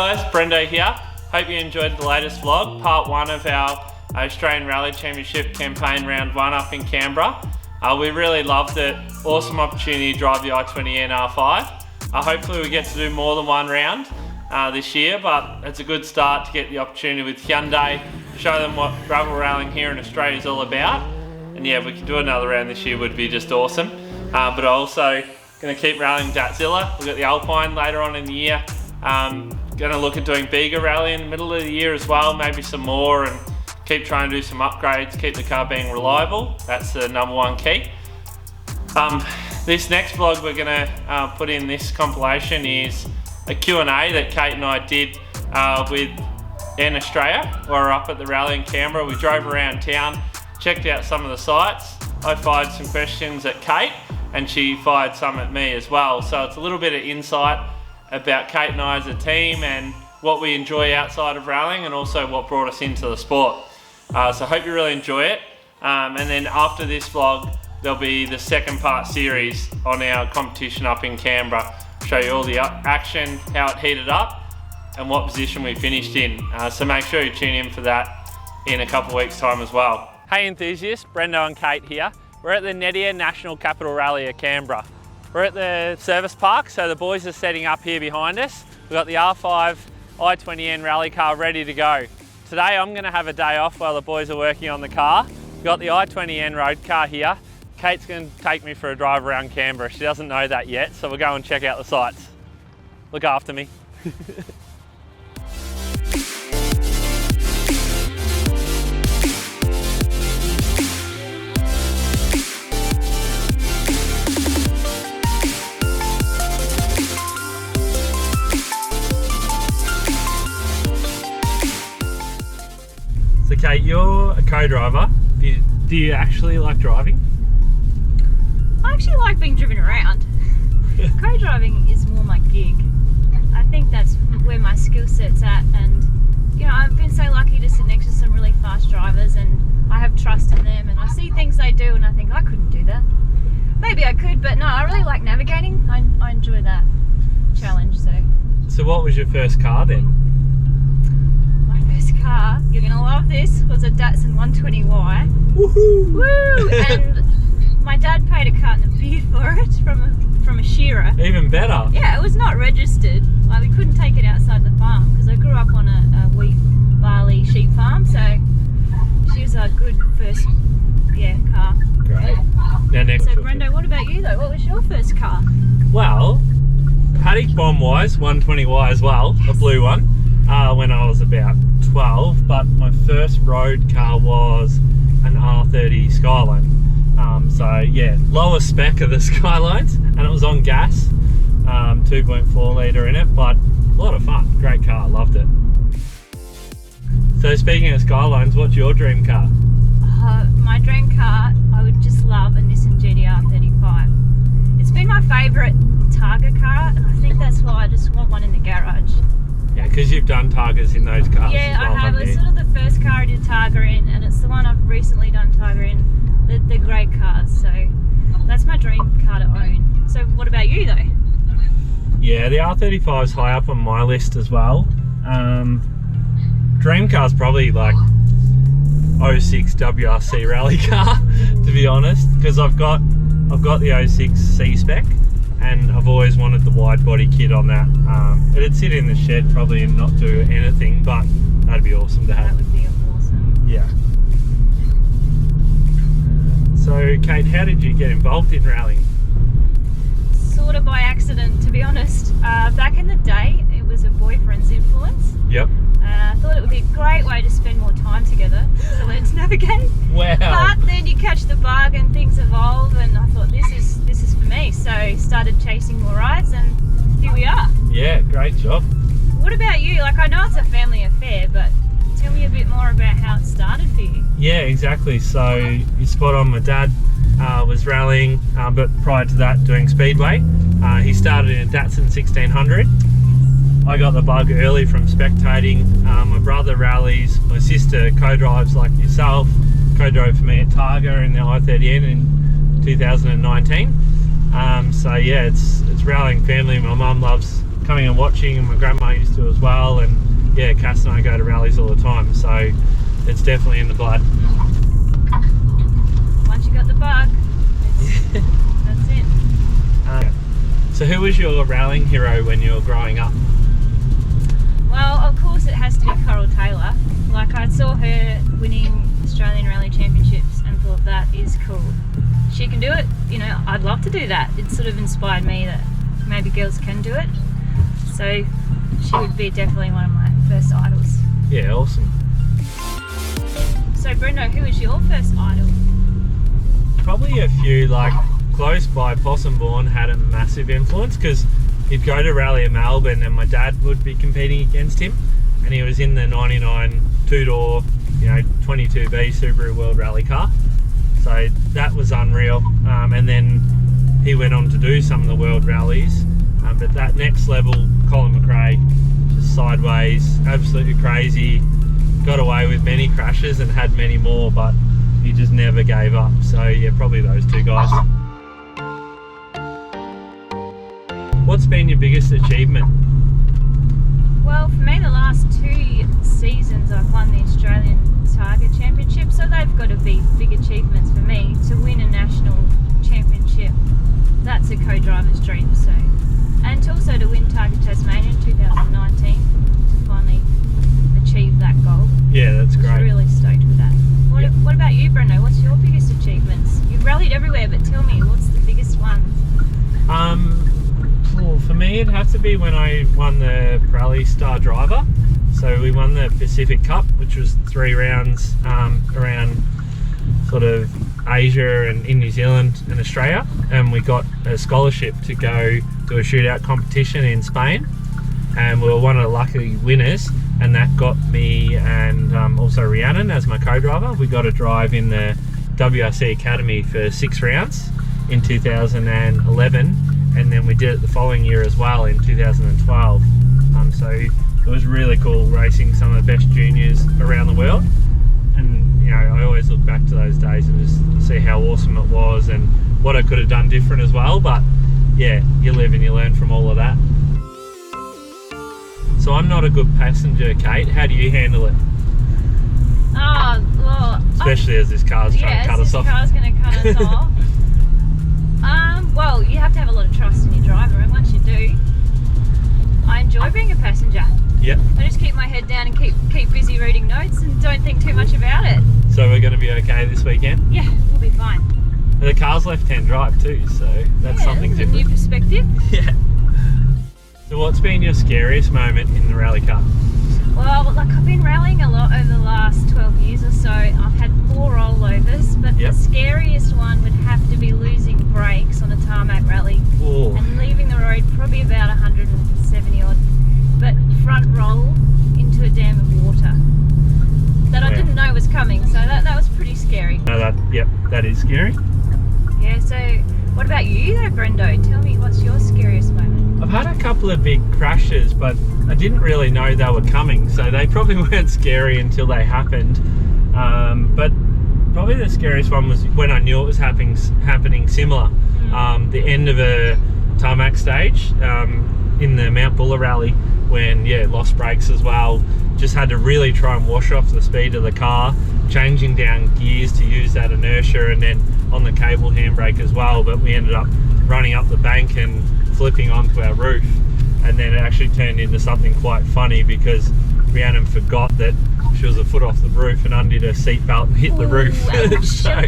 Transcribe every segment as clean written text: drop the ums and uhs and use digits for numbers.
guys, Brendo here. Hope you enjoyed the latest vlog, part 1 of our Australian Rally Championship campaign round 1 up in Canberra. We really loved it. Awesome opportunity to drive the i20N R5. Hopefully we get to do more than one round this year, but it's a good start to get the opportunity with QnA, show them what gravel rallying here in Australia is all about. And yeah, if we can do another round this year, would be just awesome. But also going to keep rallying Datzilla. We've got the Alpine later on in the year. Going to look at doing Bega Rally in the middle of the year as well, maybe some more, and keep trying to do some upgrades, keep the car being reliable. That's the #1 key. This next vlog we're going to put in this compilation is a Q&A that Kate and I did with in Australia. We were up at the rally in Canberra. We drove around town, checked out some of the sites. I fired some questions at Kate and she fired some at me as well. So it's a little bit of insight about Kate and I as a team and what we enjoy outside of rallying and also what brought us into the sport. So hope you really enjoy it. And then after this vlog, there'll be the second part series on our competition up in Canberra. Show you all the action, how it heated up, and what position we finished in. So make sure you tune in for that in a couple of weeks' time as well. Hey enthusiasts, Brendo and Kate here. We're at the Nedia National Capital Rally at Canberra. We're at the service park, so the boys are setting up here behind us. We've got the R5 i20N rally car ready to go. Today I'm going to have a day off while the boys are working on the car. We've got the i20N road car here. Kate's going to take me for a drive around Canberra. She doesn't know that yet, so we'll go and check out the sights. Look after me. So Kate, you're a co-driver. Do you actually like driving? I actually like being driven around. Co-driving is more my gig. I think that's where my skill set's at, and you know, I've been so lucky to sit next to some really fast drivers and I have trust in them and I see things they do and I think I couldn't do that. Maybe I could, but no, I really like navigating. I enjoy that challenge. So what was your first car then? Car, you're gonna love this, was a Datsun 120Y. Woohoo! Woo! And my dad paid a carton of beer for it from a shearer. Even better. Yeah, it was not registered. Like, we couldn't take it outside the farm because I grew up on a wheat, barley, sheep farm. So she was a good first, car. Great. Now next. So Brendo, what about you though? What was your first car? Well, paddock bomb wise, 120Y as well, a blue one. When I was about 12, but my first road car was an R30 Skyline. So yeah, lower spec of the Skylines, and it was on gas, 2.4 litre in it, but a lot of fun. Great car, loved it. So speaking of Skylines, what's your dream car? My dream car, I would just love a Nissan GTR 35. It's been my favourite Targa car, and I think that's why I just want one in the garage. Yeah, because you've done Targas in those cars. Yeah, as well, I have. It's sort of the first car I did Targa in, and it's the one I've recently done Targa in. They're great cars, so that's my dream car to own. So what about you though? Yeah, the R35 is high up on my list as well. Dream car's probably like 06 WRC rally car, to be honest, because I've got the 06 C-Spec. And I've always wanted the wide body kit on that. It'd sit in the shed probably and not do anything, but that'd be awesome to have. That would be awesome. Yeah. So Kate, how did you get involved in rallying? Sort of by accident, to be honest. Back in the day, it was a boyfriend's influence. Yep. I thought it would be a great way to spend more time together, to learn to navigate. Wow. But then you catch the bug and things evolve, and I thought this is for me. So started chasing more rides, and here we are. Yeah, great job. What about you? Like, I know it's a family affair, but tell me a bit more about how it started for you. Yeah, exactly. So you're spot on. My dad was rallying, but prior to that doing speedway. He started in a Datsun 1600. I got the bug early from spectating. My brother rallies, my sister co-drives like yourself, co-drove for me at Targa in the i30N in 2019. So yeah, it's rallying family. My mum loves coming and watching, and my grandma used to as well, and yeah, Cass and I go to rallies all the time, so it's definitely in the blood. Once you got the bug, that's it. So who was your rallying hero when you were growing up? Well, of course it has to be Coral Taylor. Like, I saw her winning Australian Rally Championships and thought, that is cool. She can do it, you know, I'd love to do that. It sort of inspired me that maybe girls can do it. So she would be definitely one of my first idols. Yeah, awesome. So Brendo, who was your first idol? Probably a few, like close by. Possumbourne had a massive influence because he'd go to rally in Melbourne and my dad would be competing against him, and he was in the 99 two-door, you know, 22B Subaru World Rally car. So that was unreal. And then he went on to do some of the world rallies. But that next level, Colin McRae, just sideways, absolutely crazy. Got away with many crashes and had many more, but he just never gave up. So yeah, probably those two guys. What's been your biggest achievement? Well, for me, the last 2 seasons I've won the Australian Target Championship, so they've got to be big achievements for me. To win a national championship, that's a co-driver's dream. So, and also to win Target Tasmania in 2019, to finally achieve that goal. Yeah, that's great. I was really stoked with that. What about you, Brendo? What's your biggest achievements? You've rallied everywhere, but tell me, what's the biggest one? Well, for me, it'd have to be when I won the Rally Star Driver. So we won the Pacific Cup, which was 3 rounds around sort of Asia and in New Zealand and Australia, and we got a scholarship to go to a shootout competition in Spain, and we were one of the lucky winners, and that got me and also Rhiannon as my co-driver. We got a drive in the WRC Academy for 6 rounds in 2011, and then we did it the following year as well in 2012. So it was really cool racing some of the best juniors around the world, and you know, I always look back to those days and just see how awesome it was and what I could have done different as well. But yeah, you live and you learn from all of that. So I'm not a good passenger, Kate. How do you handle it? Oh, well, especially as this car's trying to cut us off. Yeah, this car's going to cut us off. Well, you have to have a lot of trust in your driver, and once you do, I enjoy being a passenger. Yep. I just keep my head down and keep busy reading notes and don't think too much about it. So we're going to be okay this weekend? Yeah, we'll be fine. The car's left-hand drive too, so that's something that's different. A new perspective. Yeah. So what's been your scariest moment in the rally car? Well, like, I've been rallying a lot over the last 12 years or so. I've had 4 rollovers, but the scariest one would have to be losing brakes on a tarmac rally. Ooh. And leaving the road probably about 170 odd, but front roll into a dam of water that I didn't know was coming, so that was pretty scary. No, that is scary. Yeah, so what about you though, Brendo? Tell me, what's your scariest moment? I've had a couple of big crashes, but I didn't really know they were coming, so they probably weren't scary until they happened. But probably the scariest one was when I knew it was happening similar. The end of a tarmac stage in the Mount Buller rally, when lost brakes as well. Just had to really try and wash off the speed of the car, changing down gears to use that inertia, and then on the cable handbrake as well. But we ended up running up the bank and flipping onto our roof, and then it actually turned into something quite funny because Rhiannon forgot that she was a foot off the roof and undid her seatbelt and hit the roof. So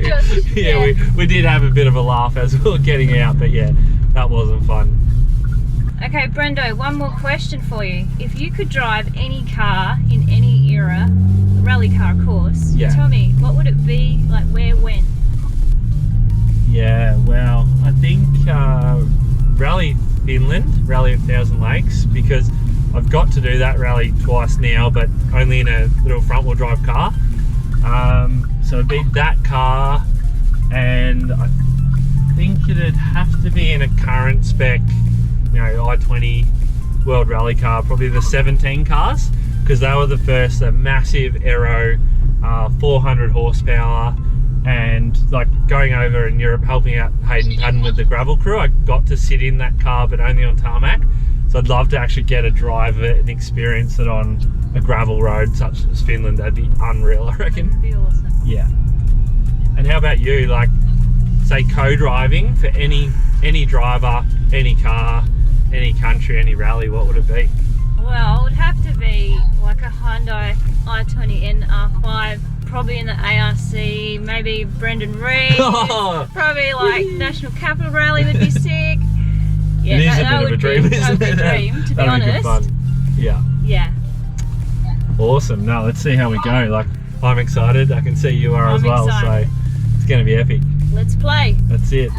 we did have a bit of a laugh as we were getting out, but yeah, that wasn't fun. Okay, Brendo, one more question for you. If you could drive any car in any era, rally car of course, tell me, what would it be, like where, when? Yeah, well, I think Rally Finland, Rally of Thousand Lakes, because I've got to do that rally twice now, but only in a little front wheel drive car. So it'd be that car, and I think it'd have to be in a current spec, you know, i20 World Rally car, probably the 17 cars, because they were the first, a massive aero, 400 horsepower, and like going over in Europe helping out Hayden Padden with the gravel crew, I got to sit in that car but only on tarmac, so So I'd love to actually get a drive of it and experience it on a gravel road such as Finland. That'd be unreal, I reckon. That'd be awesome. Yeah. And how about you? Like, say co-driving for any driver, any car, any country, any rally, what would it be? Well, it would have to be like a Hyundai i20N R5, probably in the ARC, maybe Brendan Reeves, probably like National Capital Rally would be sick. Yeah, It is a bit of a dream, isn't it? That would be a dream, to be That'd honest. be good fun. Yeah. Yeah. Awesome. Now let's see how we go. Like, I'm excited. I can see you are as I'm well. excited. So it's going to be epic. Let's play. That's it.